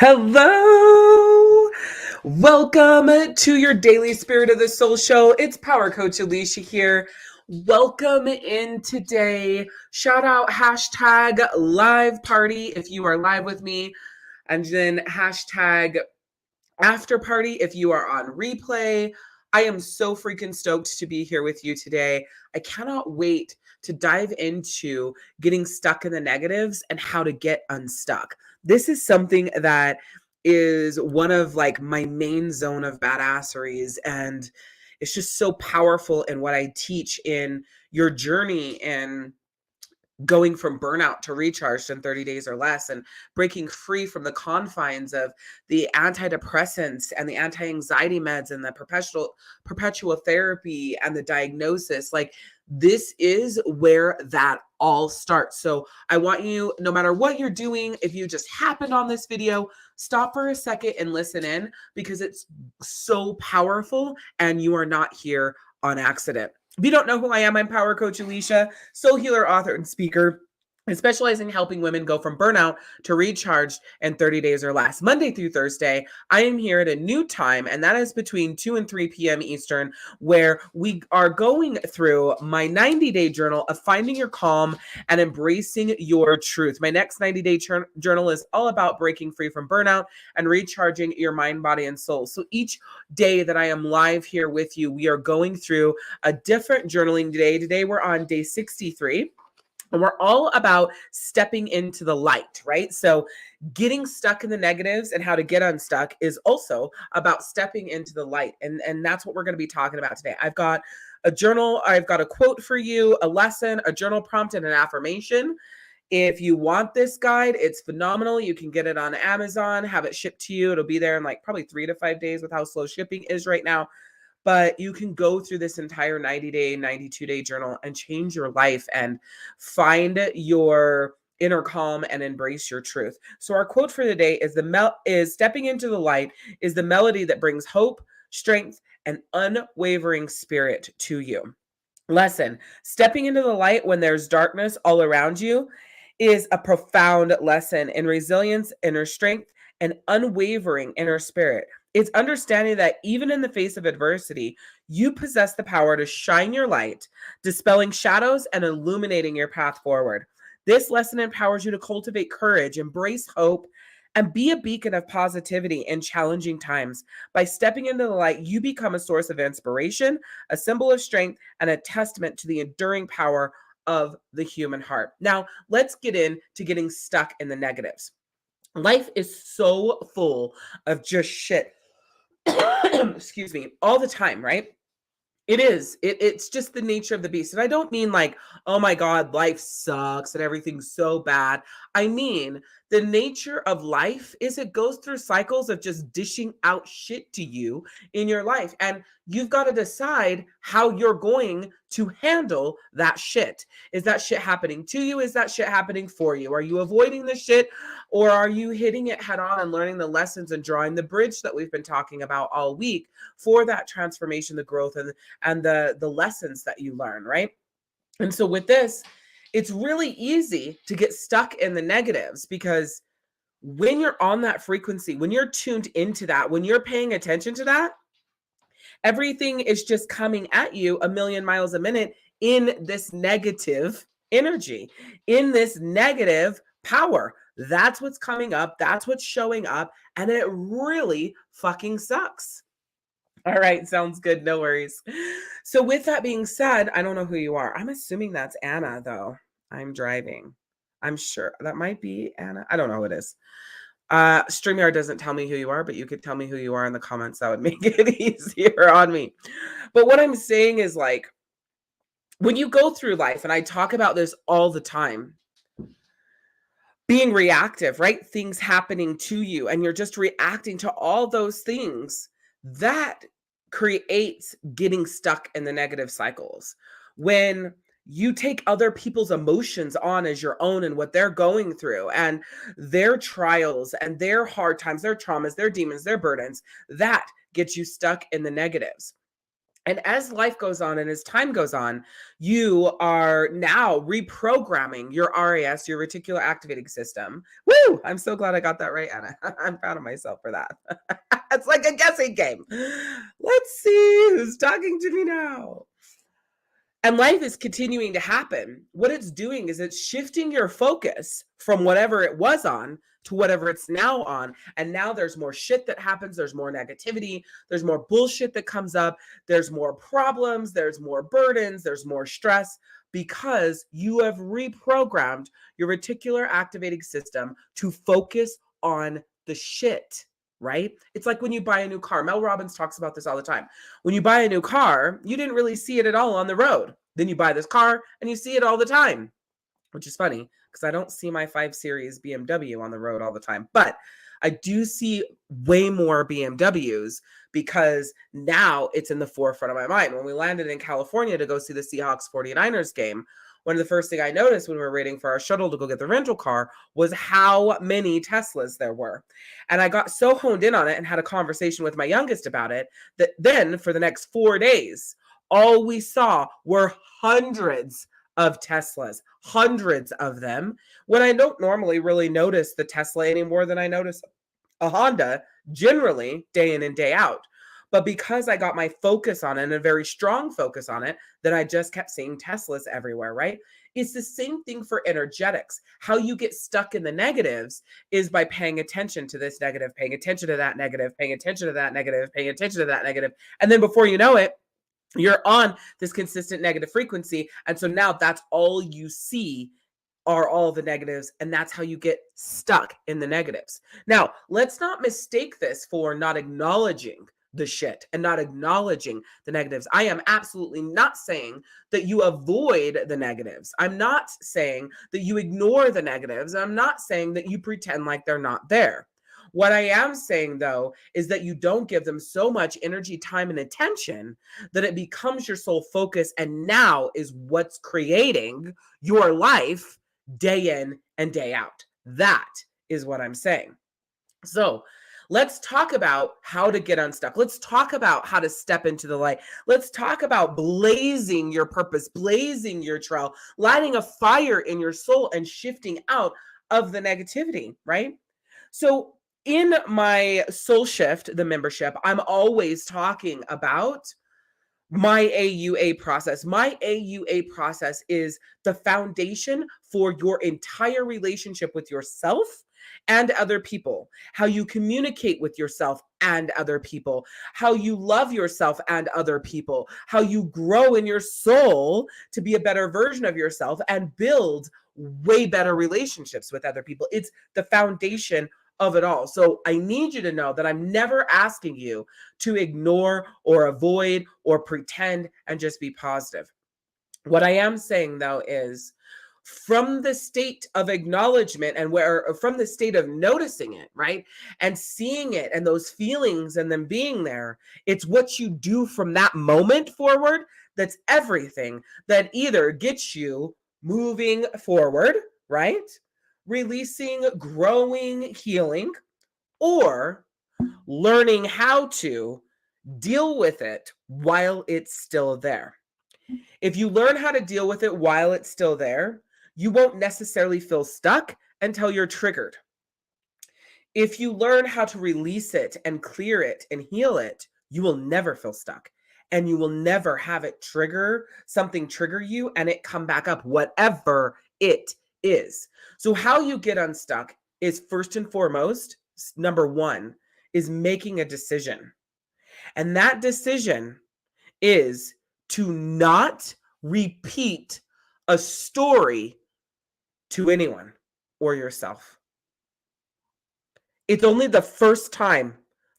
Hello. Welcome to your daily Spirit of the Soul show. It's Power Coach Alicia here. Welcome in today. Shout out hashtag live party if you are live with me. And then hashtag after party if you are on replay. I am so freaking stoked to be here with you today. I cannot wait to dive into getting stuck in the negatives and how to get unstuck. This is something that is one of like my main zone of badasseries, and it's just so powerful in what I teach in your journey and going from burnout to recharged in 30 days or less, and breaking free from the confines of the antidepressants and the anti-anxiety meds and the perpetual therapy and the diagnosis. Like, this is where that all starts. So I want you, no matter what you're doing, if you just happened on this video, stop for a second and listen in, because it's so powerful and you are not here on accident. If you don't know who I am, I'm Power Coach Alicia, soul healer, author, and speaker. I specialize in helping women go from burnout to recharged in 30 days or less. Monday through Thursday, I am here at a new time, and that is between 2 and 3 p.m. Eastern, where we are going through my 90-day journal of finding your calm and embracing your truth. My next 90-day journal is all about breaking free from burnout and recharging your mind, body, and soul. So each day that I am live here with you, we are going through a different journaling day. Today, we're on day 63. And we're all about stepping into the light, right? So getting stuck in the negatives and how to get unstuck is also about stepping into the light. And that's what we're going to be talking about today. I've got a journal, I've got a quote for you, a lesson, a journal prompt, and an affirmation. If you want this guide, it's phenomenal. You can get it on Amazon, have it shipped to you. It'll be there in like probably 3 to 5 days with how slow shipping is right now. But you can go through this entire 90-day, 92-day journal and change your life and find your inner calm and embrace your truth. So our quote for the day is stepping into the light is the melody that brings hope, strength, and unwavering spirit to you. Lesson: stepping into the light when there's darkness all around you is a profound lesson in resilience, inner strength, and unwavering inner spirit. It's understanding that even in the face of adversity, you possess the power to shine your light, dispelling shadows and illuminating your path forward. This lesson empowers you to cultivate courage, embrace hope, and be a beacon of positivity in challenging times. By stepping into the light, you become a source of inspiration, a symbol of strength, and a testament to the enduring power of the human heart. Now, let's get into getting stuck in the negatives. Life is so full of just shit. Excuse me, all the time, right? It is. It's just the nature of the beast. And I don't mean like, oh my God, life sucks and everything's so bad. I mean, the nature of life is it goes through cycles of just dishing out shit to you in your life. And you've got to decide how you're going to handle that shit. Is that shit happening to you? Is that shit happening for you? Are you avoiding the shit, or are you hitting it head on and learning the lessons and drawing the bridge that we've been talking about all week for that transformation, the growth, and the lessons that you learn, right? And so with this, it's really easy to get stuck in the negatives, because when you're on that frequency, when you're tuned into that, when you're paying attention to that, everything is just coming at you a million miles a minute in this negative energy, in this negative power. That's what's coming up. That's what's showing up. And it really fucking sucks. All right, sounds good. No worries. So with that being said, I don't know who you are. I'm assuming that's Anna, though. I'm driving. I'm sure that might be Anna. I don't know who it is. StreamYard doesn't tell me who you are, but you could tell me who you are in the comments. That would make it easier on me. But what I'm saying is, like, when you go through life, and I talk about this all the time, being reactive, right? Things happening to you, and you're just reacting to all those things, that creates getting stuck in the negative cycles. When you take other people's emotions on as your own and what they're going through and their trials and their hard times, their traumas, their demons, their burdens, that gets you stuck in the negatives. And as life goes on and as time goes on, you are now reprogramming your RAS, your reticular activating system. Woo! I'm so glad I got that right, Anna. I'm proud of myself for that. It's like a guessing game. Let's see who's talking to me now. And life is continuing to happen. What it's doing is it's shifting your focus from whatever it was on to whatever it's now on. And now there's more shit that happens. There's more negativity. There's more bullshit that comes up. There's more problems. There's more burdens. There's more stress because you have reprogrammed your reticular activating system to focus on the shit. Right? It's like when you buy a new car. Mel Robbins talks about this all the time. When you buy a new car, you didn't really see it at all on the road. Then you buy this car and you see it all the time, which is funny because I don't see my 5 Series BMW on the road all the time. But I do see way more BMWs because now it's in the forefront of my mind. When we landed in California to go see the Seahawks 49ers game, one of the first things I noticed when we were waiting for our shuttle to go get the rental car was how many Teslas there were. And I got so honed in on it and had a conversation with my youngest about it that then for the next 4 days, all we saw were hundreds of Teslas, hundreds of them, when I don't normally really notice the Tesla any more than I notice a Honda generally day in and day out. But because I got my focus on it and a very strong focus on it, then I just kept seeing Teslas everywhere, right? It's the same thing for energetics. How you get stuck in the negatives is by paying attention to this negative, paying attention to that negative, paying attention to that negative, paying attention to that negative. And then before you know it, you're on this consistent negative frequency. And so now that's all you see are all the negatives, and that's how you get stuck in the negatives. Now, let's not mistake this for not acknowledging the shit and not acknowledging the negatives. I am absolutely not saying that you avoid the negatives. I'm not saying that you ignore the negatives. I'm not saying that you pretend like they're not there. What I am saying, though, is that you don't give them so much energy, time, and attention that it becomes your sole focus and now is what's creating your life day in and day out. That is what I'm saying. So let's talk about how to get unstuck. Let's talk about how to step into the light. Let's talk about blazing your purpose, blazing your trail, lighting a fire in your soul and shifting out of the negativity, right? So in my Soul Shift, the membership, I'm always talking about my AUA process. My AUA process is the foundation for your entire relationship with yourself and other people, how you communicate with yourself and other people, how you love yourself and other people, how you grow in your soul to be a better version of yourself and build way better relationships with other people. It's the foundation of it all. So I need you to know that I'm never asking you to ignore or avoid or pretend and just be positive. What I am saying, though, is from the state of acknowledgement and from the state of noticing it, right? And seeing it and those feelings and them being there, it's what you do from that moment forward that's everything that either gets you moving forward, right? Releasing, growing, healing, or learning how to deal with it while it's still there. If you learn how to deal with it while it's still there, you won't necessarily feel stuck until you're triggered. If you learn how to release it and clear it and heal it, you will never feel stuck. And you will never have it trigger you and it come back up, whatever it is. So how you get unstuck is first and foremost, number one, is making a decision. And that decision is to not repeat a story to anyone or yourself. It's only the first time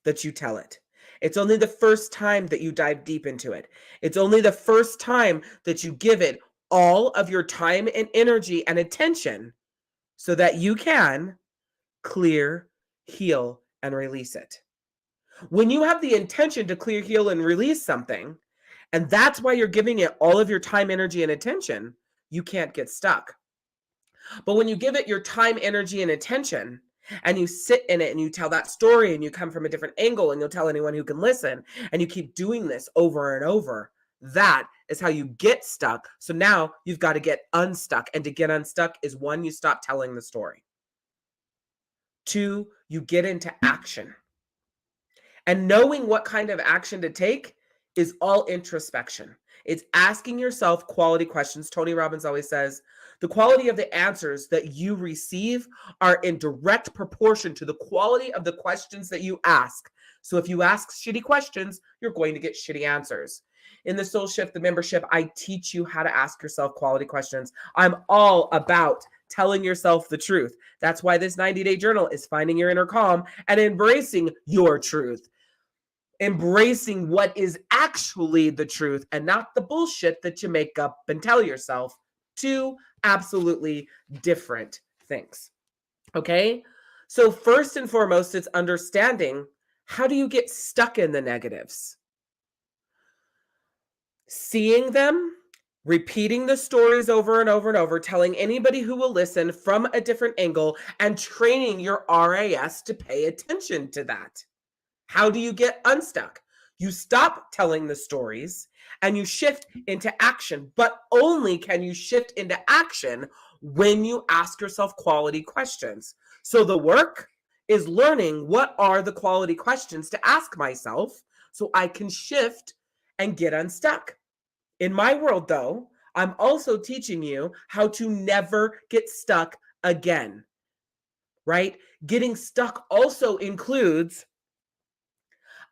that you tell it. It's only the first time that you dive deep into it. It's only the first time that you give it all of your time and energy and attention so that you can clear, heal, and release it. When you have the intention to clear, heal, and release something, and that's why you're giving it all of your time, energy, and attention, you can't get stuck. But when you give it your time, energy, and attention, and you sit in it and you tell that story and you come from a different angle and you'll tell anyone who can listen and you keep doing this over and over, that is how you get stuck. So now you've got to get unstuck. And to get unstuck is 1, you stop telling the story. 2, you get into action. And knowing what kind of action to take is all introspection. It's asking yourself quality questions. Tony Robbins always says, the quality of the answers that you receive are in direct proportion to the quality of the questions that you ask. So if you ask shitty questions, you're going to get shitty answers. In the Soul Shift, the membership, I teach you how to ask yourself quality questions. I'm all about telling yourself the truth. That's why this 90-day journal is finding your inner calm and embracing your truth. Embracing what is actually the truth and not the bullshit that you make up and tell yourself. 2 absolutely different things. Okay? So first and foremost, it's understanding, how do you get stuck in the negatives? Seeing them, repeating the stories over and over and over, telling anybody who will listen from a different angle, and training your RAS to pay attention to that. How do you get unstuck? You stop telling the stories and you shift into action, but only can you shift into action when you ask yourself quality questions. So the work is learning, what are the quality questions to ask myself so I can shift and get unstuck. In my world, though, I'm also teaching you how to never get stuck again, right? Getting stuck also includes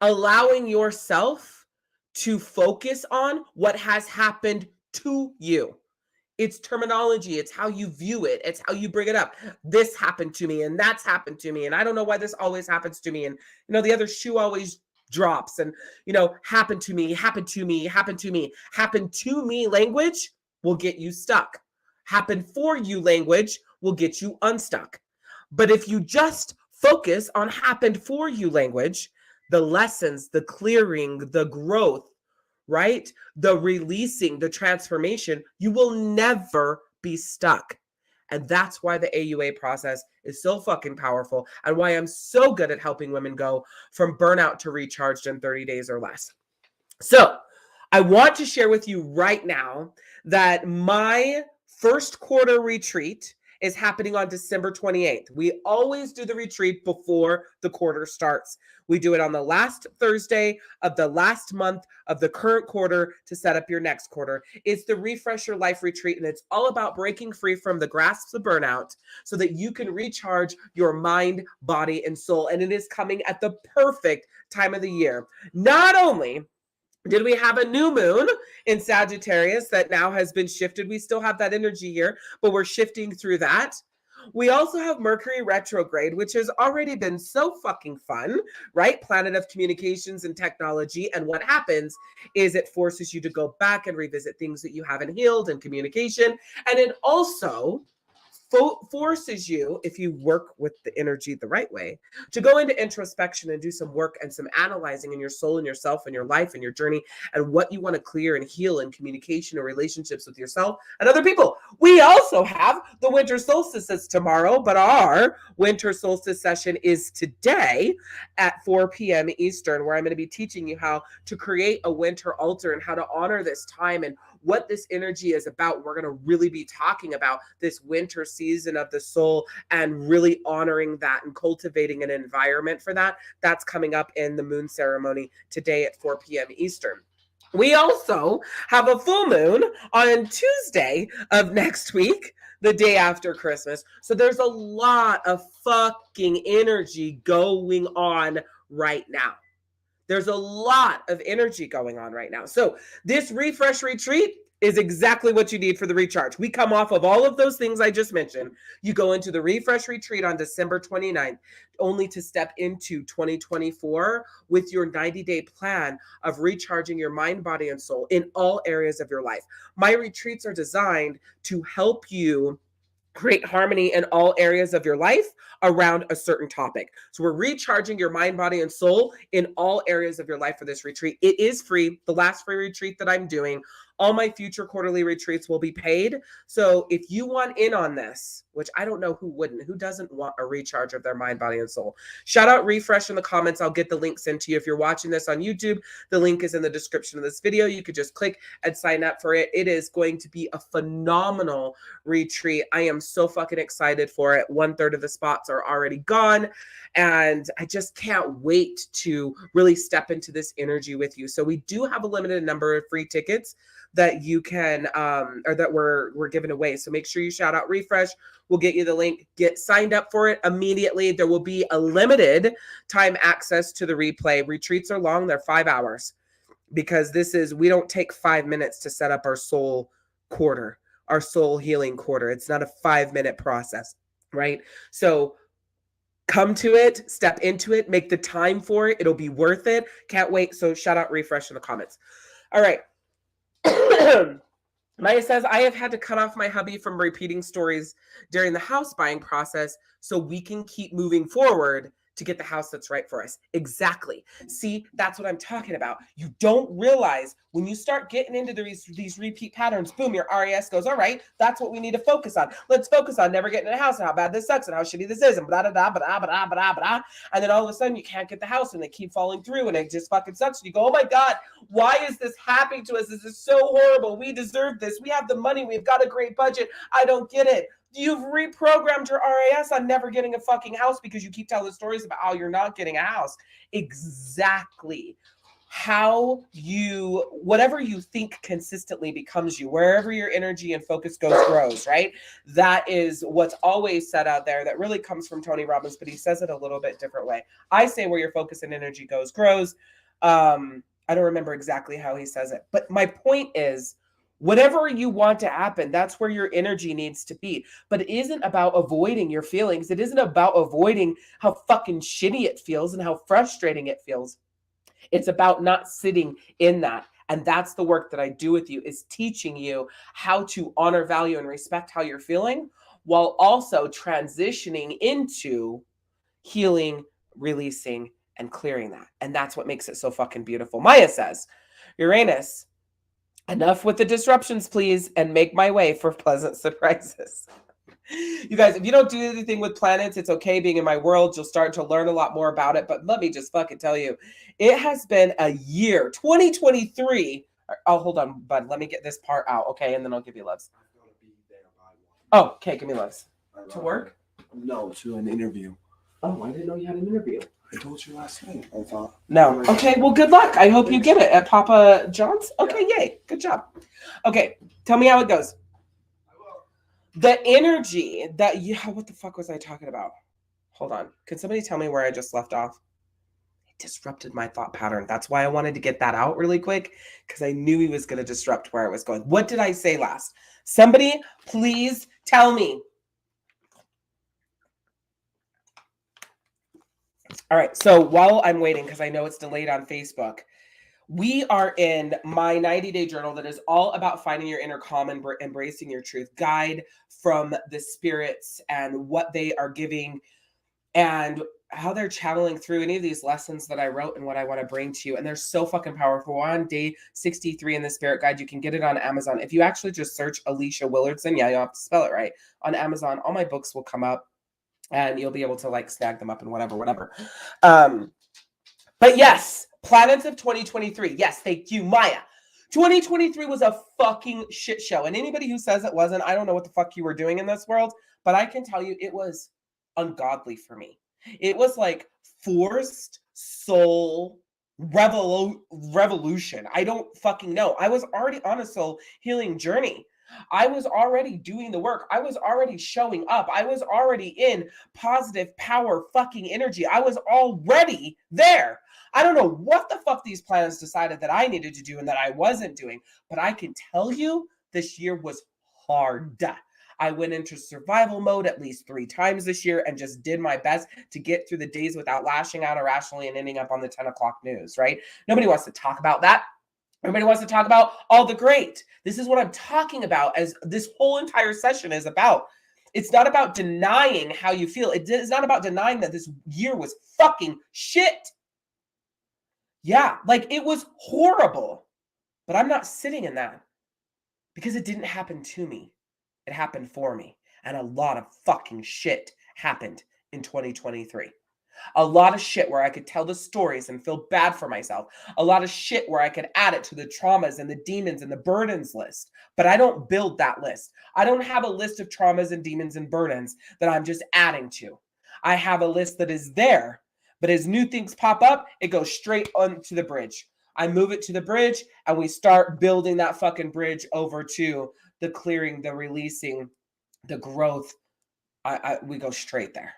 allowing yourself to focus on what has happened to you. It's terminology. It's how you view it. It's how you bring it up. This happened to me and that's happened to me. And I don't know why this always happens to me. And, the other shoe always drops. And, happened to me, happened to me, happened to me. Happened to me language will get you stuck. Happen for you language will get you unstuck. But if you just focus on happened for you language, the lessons, the clearing, the growth, right? The releasing, the transformation, you will never be stuck. And that's why the AUA process is so fucking powerful and why I'm so good at helping women go from burnout to recharged in 30 days or less. So I want to share with you right now that my first quarter retreat is happening on December 28th. We always do the retreat before the quarter starts. We do it on the last Thursday of the last month of the current quarter to set up your next quarter. It's the Refresh Your Life retreat, and it's all about breaking free from the grasps of burnout so that you can recharge your mind, body, and soul. And it is coming at the perfect time of the year. Not only did we have a new moon in Sagittarius that now has been shifted? We still have that energy here, but we're shifting through that. We also have Mercury retrograde, which has already been so fucking fun, right? Planet of communications and technology. And what happens is it forces you to go back and revisit things that you haven't healed in communication. And it also forces you, if you work with the energy the right way, to go into introspection and do some work and some analyzing in your soul and yourself and your life and your journey and what you want to clear and heal in communication and relationships with yourself and other people. We also have the winter solstice tomorrow, but our winter solstice session is today at 4 p.m. Eastern, where I'm going to be teaching you how to create a winter altar and how to honor this time and what this energy is about. We're going to really be talking about this winter season of the soul and really honoring that and cultivating an environment for that. That's coming up in the moon ceremony today at 4 p.m. Eastern. We also have a full moon on Tuesday of next week, the day after Christmas. So there's a lot of fucking energy going on right now. There's a lot of energy going on right now. So this refresh retreat is exactly what you need for the recharge. We come off of all of those things I just mentioned. You go into the refresh retreat on December 29th, only to step into 2024 with your 90-day plan of recharging your mind, body, and soul in all areas of your life. My retreats are designed to help you create harmony in all areas of your life around a certain topic. So we're recharging your mind, body, and soul in all areas of your life for this retreat. It is free. The last free retreat that I'm doing All my future quarterly retreats will be paid. So if you want in on this, which I don't know who wouldn't, who doesn't want a recharge of their mind, body, and soul, shout out Refresh in the comments. I'll get the links into you. If you're watching this on YouTube, the link is in the description of this video. You could just click and sign up for it. It is going to be a phenomenal retreat. I am so fucking excited for it. 1/3 of the spots are already gone, and I just can't wait to really step into this energy with you. So we do have a limited number of free tickets that you can or that we're giving away. So make sure you shout out Refresh. We'll get you the link. Get signed up for it immediately. There will be a limited time access to the replay. Retreats are long. They're 5 hours, because we don't take 5 minutes to set up our soul quarter, our soul healing quarter. It's not a 5-minute process, right? So come to it, step into it, make the time for it. It'll be worth it. Can't wait. So shout out Refresh in the comments. All right. Maya says, I have had to cut off my hubby from repeating stories during the house buying process so we can keep moving forward to get the house that's right for us. Exactly. See, that's what I'm talking about. You don't realize when you start getting into these repeat patterns, boom, your RAS goes, all right, that's what we need to focus on. Let's focus on never getting in a house and how bad this sucks and how shitty this is and blah, blah, blah, blah, blah, blah, blah. And then all of a sudden you can't get the house and they keep falling through and it just fucking sucks. And you go, oh my God, why is this happening to us? This is so horrible. We deserve this. We have the money. We've got a great budget. I don't get it. You've reprogrammed your RAS on never getting a fucking house because you keep telling stories about how you're not getting a house. Exactly. Whatever you think consistently becomes you. Wherever your energy and focus grows, right? That is what's always said out there. That really comes from Tony Robbins, but he says it a little bit different way. I say where your focus and energy grows. I don't remember exactly how he says it, but my point is, whatever you want to happen, that's where your energy needs to be. But it isn't about avoiding your feelings. It isn't about avoiding how fucking shitty it feels and how frustrating it feels. It's about not sitting in that. And that's the work that I do with you, is teaching you how to honor, value, and respect how you're feeling, while also transitioning into healing, releasing, and clearing that. And that's what makes it so fucking beautiful. Maya says, Uranus, enough with the disruptions, please, and make my way for pleasant surprises. You guys, if you don't do anything with planets, it's okay being in my world. You'll start to learn a lot more about it. But let me just fucking tell you, it has been a year, 2023. Oh, hold on, bud. Let me get this part out, okay? And then I'll give you loves. Oh, okay, give me loves. To work? No, to an interview. Oh, I didn't know you had an interview. I told you last night, I thought. No. Okay, well, good luck. I hope you get it at Papa John's. Okay, yay. Good job. Okay, tell me how it goes. The energy that what the fuck was I talking about? Hold on. Can somebody tell me where I just left off? It disrupted my thought pattern. That's why I wanted to get that out really quick, because I knew he was going to disrupt where I was going. What did I say last? Somebody, please tell me. All right, so while I'm waiting, because I know it's delayed on Facebook, we are in my 90-day journal that is all about finding your inner calm and embracing your truth, guide from the spirits and what they are giving and how they're channeling through any of these lessons that I wrote and what I want to bring to you. And they're so fucking powerful. We're on day 63 in the Spirit Guide. You can get it on Amazon. If you actually just search Alicia Willardson, yeah, you'll have to spell it right, on Amazon, all my books will come up. And you'll be able to like snag them up and whatever. But yes, planets of 2023. Yes, thank you, Maya. 2023 was a fucking shit show. And anybody who says it wasn't, I don't know what the fuck you were doing in this world, but I can tell you it was ungodly for me. It was like forced soul revolution. I don't fucking know. I was already on a soul healing journey. I was already doing the work. I was already showing up. I was already in positive power fucking energy. I was already there. I don't know what the fuck these planets decided that I needed to do and that I wasn't doing, but I can tell you this year was hard. I went into survival mode at least 3 times this year and just did my best to get through the days without lashing out irrationally and ending up on the 10 o'clock news, right? Nobody wants to talk about that. Everybody wants to talk about all the great. This is what I'm talking about, as this whole entire session is about. It's not about denying how you feel. It's not about denying that this year was fucking shit. Yeah, like it was horrible. But I'm not sitting in that. Because it didn't happen to me. It happened for me. And a lot of fucking shit happened in 2023. A lot of shit where I could tell the stories and feel bad for myself. A lot of shit where I could add it to the traumas and the demons and the burdens list. But I don't build that list. I don't have a list of traumas and demons and burdens that I'm just adding to. I have a list that is there, but as new things pop up, it goes straight onto the bridge. I move it to the bridge and we start building that fucking bridge over to the clearing, the releasing, the growth. We go straight there.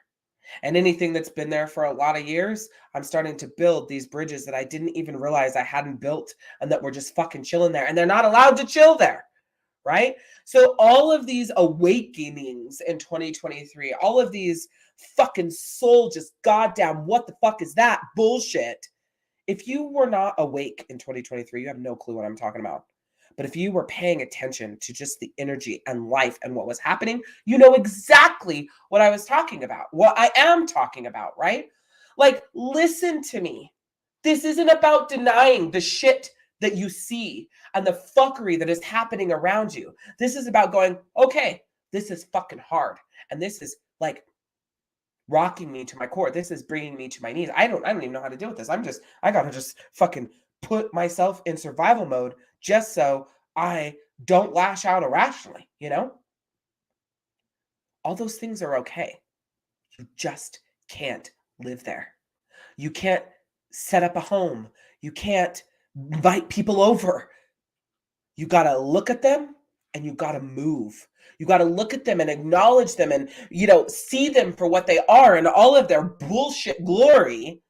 And anything that's been there for a lot of years, I'm starting to build these bridges that I didn't even realize I hadn't built and that were just fucking chilling there. And they're not allowed to chill there, right? So all of these awakenings in 2023, all of these fucking soul, just goddamn, what the fuck is that bullshit? If you were not awake in 2023, you have no clue what I'm talking about. But if you were paying attention to just the energy and life and what was happening, you know exactly what I was talking about, what I am talking about, right? Like, listen to me. This isn't about denying the shit that you see and the fuckery that is happening around you. This is about going, okay, this is fucking hard. And this is like rocking me to my core. This is bringing me to my knees. I don't even know how to deal with this. I gotta just fucking put myself in survival mode just so I don't lash out irrationally, you know? All those things are okay. You just can't live there. You can't set up a home. You can't invite people over. You gotta look at them and you gotta move. You got to look at them and acknowledge them and, see them for what they are and all of their bullshit glory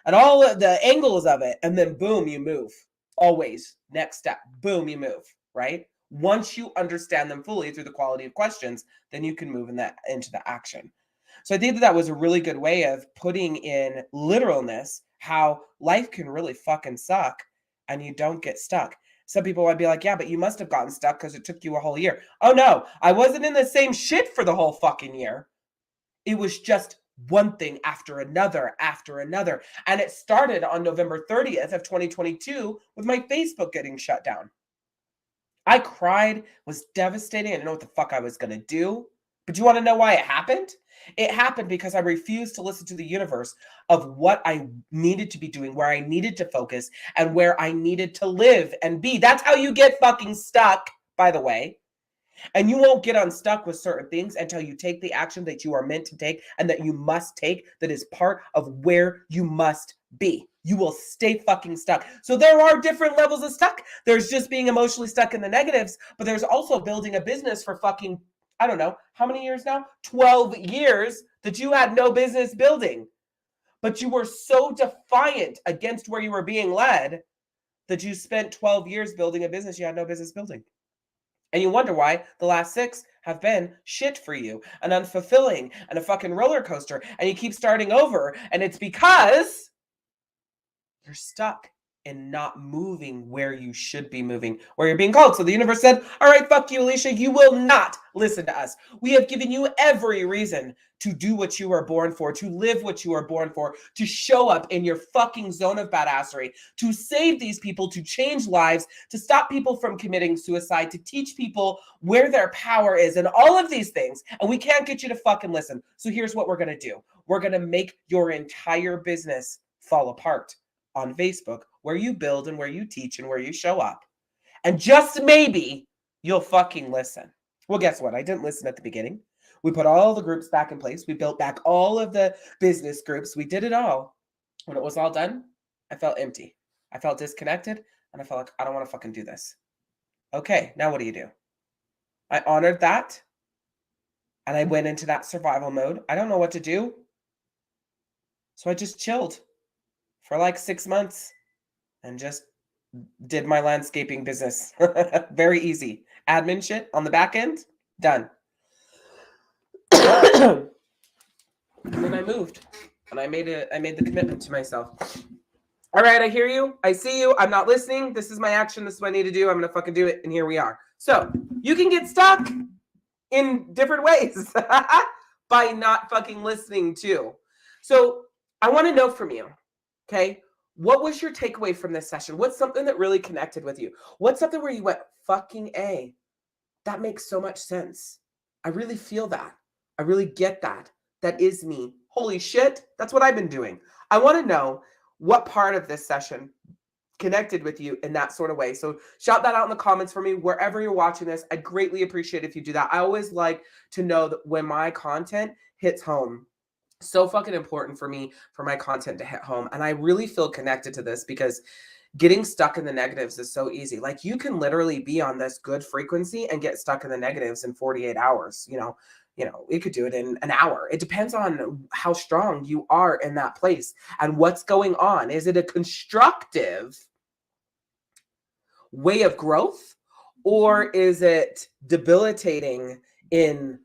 and all of the angles of it. And then boom, you move. Always. Next step. Boom, you move, right? Once you understand them fully through the quality of questions, then you can move into the action. So I think that was a really good way of putting in literalness how life can really fucking suck and you don't get stuck. Some people might be like, yeah, but you must have gotten stuck because it took you a whole year. Oh no, I wasn't in the same shit for the whole fucking year. It was just one thing after another, after another. And it started on November 30th of 2022 with my Facebook getting shut down. I cried, was devastating. I didn't know what the fuck I was going to do. But you want to know why it happened? It happened because I refused to listen to the universe of what I needed to be doing, where I needed to focus, and where I needed to live and be. That's how you get fucking stuck, by the way. And you won't get unstuck with certain things until you take the action that you are meant to take and that you must take, that is part of where you must be. You will stay fucking stuck. So there are different levels of stuck. There's just being emotionally stuck in the negatives, but there's also building a business for fucking, I don't know, how many years now? 12 years that you had no business building. But you were so defiant against where you were being led that you spent 12 years building a business you had no business building. And you wonder why the last 6 have been shit for you and unfulfilling and a fucking roller coaster. And you keep starting over. And it's because you're stuck and not moving where you should be moving, where you're being called. So the universe said, all right, fuck you, Alicia. You will not listen to us. We have given you every reason to do what you were born for, to live what you were born for, to show up in your fucking zone of badassery, to save these people, to change lives, to stop people from committing suicide, to teach people where their power is and all of these things. And we can't get you to fucking listen. So here's what we're going to do. We're going to make your entire business fall apart on Facebook, where you build and where you teach and where you show up. And just maybe you'll fucking listen. Well, guess what? I didn't listen at the beginning. We put all the groups back in place. We built back all of the business groups. We did it all. When it was all done, I felt empty. I felt disconnected and I felt like I don't want to fucking do this. Okay, now what do? I honored that and I went into that survival mode. I don't know what to do. So I just chilled for like 6 months and just did my landscaping business. Very easy. Admin shit on the back end, done. And then I moved and I made the commitment to myself. All right, I hear you. I see you. I'm not listening. This is my action. This is what I need to do. I'm going to fucking do it. And here we are. So you can get stuck in different ways by not fucking listening too. So I want to know from you, okay? What was your takeaway from this session? What's something that really connected with you? What's something where you went, fucking A, That makes so much sense. I really feel that. I really get that. That is me. Holy shit. That's what I've been doing. I want to know what part of this session connected with you in that sort of way. So shout that out in the comments for me wherever you're watching this. I greatly appreciate if you do that. I always like to know that when my content hits home. So fucking important for me for my content to hit home. And I really feel connected to this because getting stuck in the negatives is so easy. Like you can literally be on this good frequency and get stuck in the negatives in 48 hours. You could do it in an hour. It depends on how strong you are in that place and what's going on. Is it a constructive way of growth, or is it debilitating in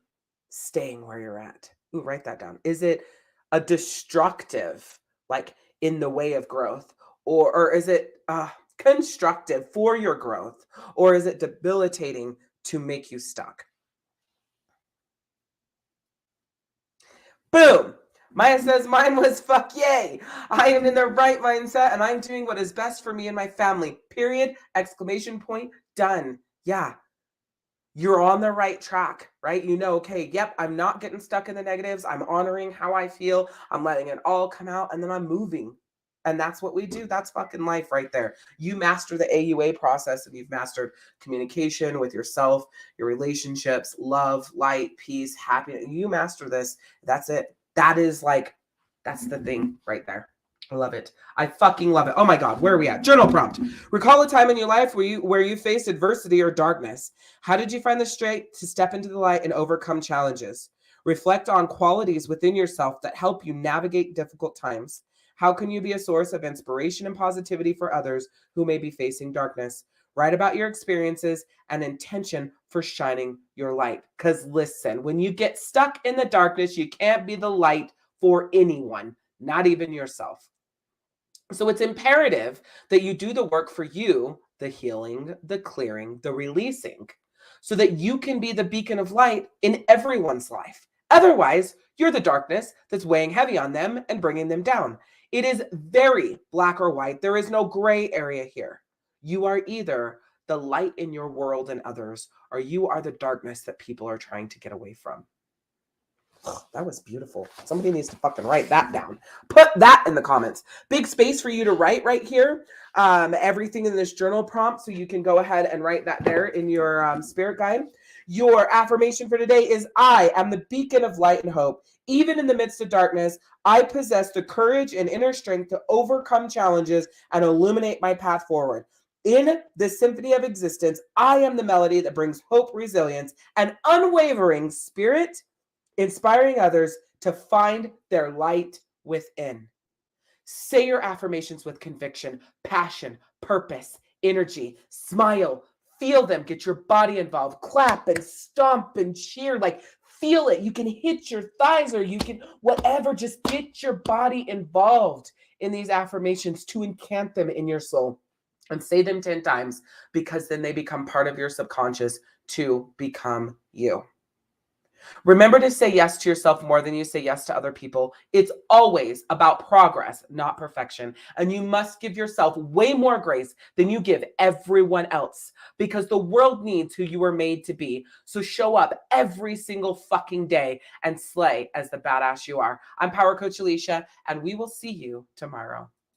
staying where you're at? Ooh, write that down. Is it a destructive, like in the way of growth, or is it constructive for your growth, or is it debilitating to make you stuck? Boom. Maya says, mine was fuck yay. I am in the right mindset and I'm doing what is best for me and my family. Period. Exclamation point. Done. Yeah. You're on the right track, right? You know, okay, yep, I'm not getting stuck in the negatives. I'm honoring how I feel. I'm letting it all come out and then I'm moving. And that's what we do. That's fucking life right there. You master the AUA process and you've mastered communication with yourself, your relationships, love, light, peace, happiness. You master this. That's it. That's the thing right there. I love it. I fucking love it. Oh my God, where are we at? Journal prompt. Recall a time in your life where you faced adversity or darkness. How did you find the strength to step into the light and overcome challenges? Reflect on qualities within yourself that help you navigate difficult times. How can you be a source of inspiration and positivity for others who may be facing darkness? Write about your experiences and intention for shining your light. Because listen, when you get stuck in the darkness, you can't be the light for anyone, not even yourself. So it's imperative that you do the work for you, the healing, the clearing, the releasing, so that you can be the beacon of light in everyone's life. Otherwise, you're the darkness that's weighing heavy on them and bringing them down. It is very black or white. There is no gray area here. You are either the light in your world and others, or you are the darkness that people are trying to get away from. That was beautiful. Somebody needs to fucking write that down. Put that in the comments. Big space for you to write right here. Everything in this journal prompt, so you can go ahead and write that there in your spirit guide. Your affirmation for today is, I am the beacon of light and hope. Even in the midst of darkness, I possess the courage and inner strength to overcome challenges and illuminate my path forward. In the symphony of existence, I am the melody that brings hope, resilience, and unwavering spirit, inspiring others to find their light within. Say your affirmations with conviction, passion, purpose, energy. Smile, feel them, get your body involved, clap and stomp and cheer, like feel it. You can hit your thighs or you can whatever, just get your body involved in these affirmations to incant them in your soul. And say them 10 times, because then they become part of your subconscious to become you. Remember to say yes to yourself more than you say yes to other people. It's always about progress, not perfection. And you must give yourself way more grace than you give everyone else, because the world needs who you were made to be. So show up every single fucking day and slay as the badass you are. I'm Power Coach Alicia, and we will see you tomorrow.